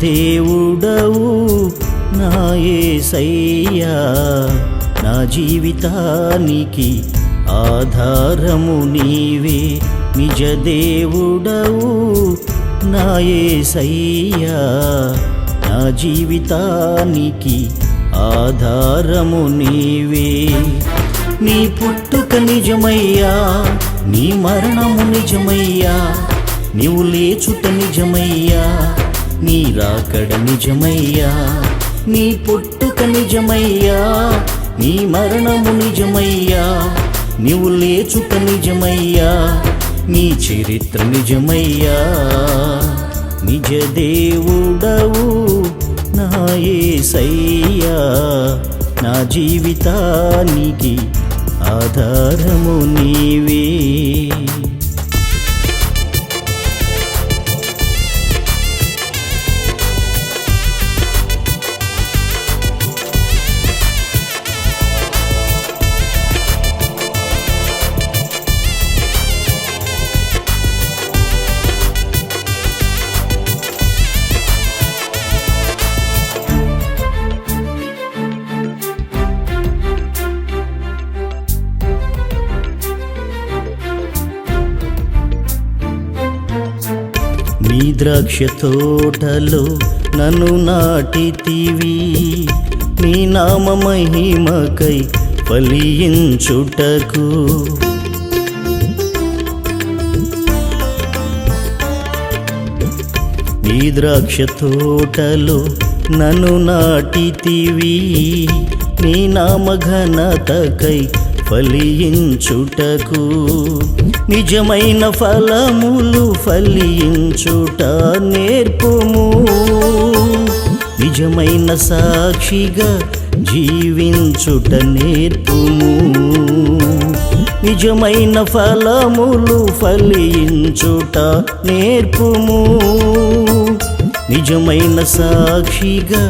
దేవుడవు నా యేసయ్యా, నా జీవితానికి ఆధారము నీవే. నిజ దేవుడవు నా యేసయ్యా, నా జీవితానికి ఆధారము నీవే. నీ పుట్టుక నిజమయ్యా, నీ మరణము నిజమయ్యా, నీవు లేచుట నిజమయ్యా, నీ రాకడ నిజమయ్యా. నీ పుట్టుక నిజమయ్యా, నీ మరణము నిజమయ్యా, నీవు లేచుట నిజమయ్యా, నీ చరిత్ర నిజమయ్యా. నిజ దేవుడవు నా యేసయ్యా, నా జీవితానికి ఆధారము నీవే. నీ ద్రాక్ష తోటలో నన్ను నాటితివి, నీ నామ మహిమకై ఫలించుటకు. నీ ద్రాక్ష తోటలో నన్ను నాటితివి, నీ నామ ఘనతకై ఫలించుటకు. నిజమైన ఫలములు ఫలించుట నేర్పుము, నిజమైన సాక్షిగా జీవించుట నేర్పుము. నిజమైన ఫలములు ఫలించుట నేర్పుము, నిజమైన సాక్షిగా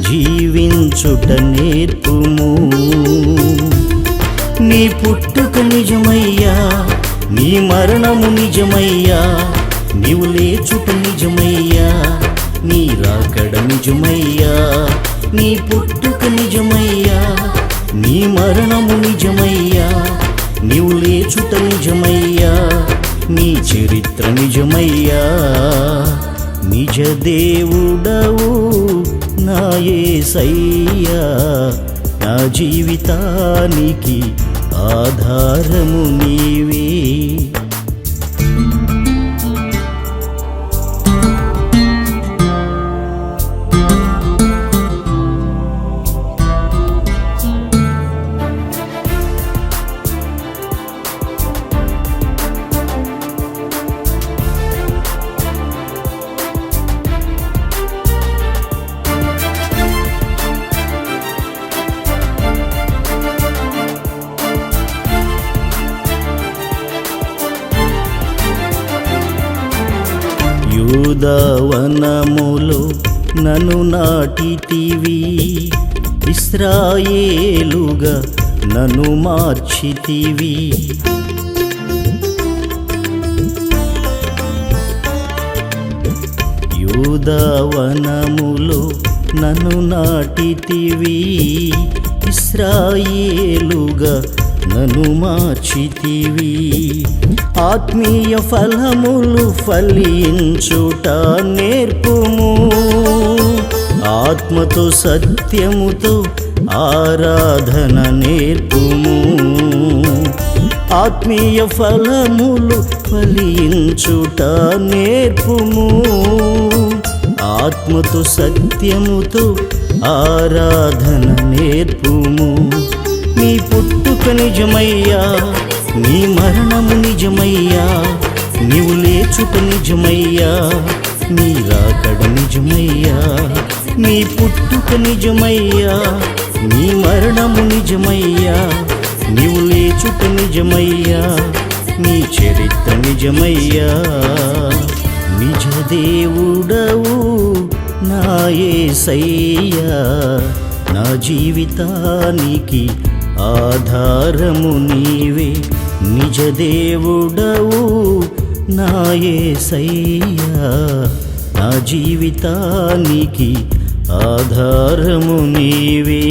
జీవించుట నేర్పుము. నీ పుట్టుక నిజమయ్యా, నీ మరణము నిజమయ్యా, నీవు లేచుట నిజమయ్యా, నీ రాకడ నిజమయ్యా. నీ పుట్టుక నిజమయ్యా, నీ మరణము నిజమయ్యా, నీవు లేచుట నిజమయ్యా, నీ చరిత్ర నిజమయ్యా. నిజ దేవుడవు నా యేసయ్యా, నా జీవితానికి ఆధారము నీవే. యూదావనములో నన్ను నాటితివి, ఇశ్రాయేలుగా నన్ను మార్చితివి. యూదావనములో నన్ను నాటితివి, ఇశ్రాయేలుగా నన్ను మార్చితివి. ఆత్మీయ ఫలములు ఫలించుట నేర్పుము, ఆత్మతో సత్యముతో ఆరాధన నేర్పుము. ఆత్మీయ ఫలములు ఫలించుట నేర్పుము, ఆత్మతో సత్యముతో ఆరాధన నేర్పుము. నీ పుట్టుక నిజమయ్యా, నీ మరణము నిజమయ్యా, నీవు లేచుట నిజమయ్యా, నీ రాకడ నిజమయ్యా. నీ పుట్టుక నిజమయ్యా, నీ మరణము నిజమయ్యా, నీవు లేచుట నిజమయ్యా, నీ చరిత్ర నిజమయ్యా. నిజ దేవుడవు నా యేసయ్యా, నా జీవితానికి ఆధారము నీవే. నిజ దేవుడవు నా యేసయ్యా, నా జీవితానికి ఆధారము నీవే.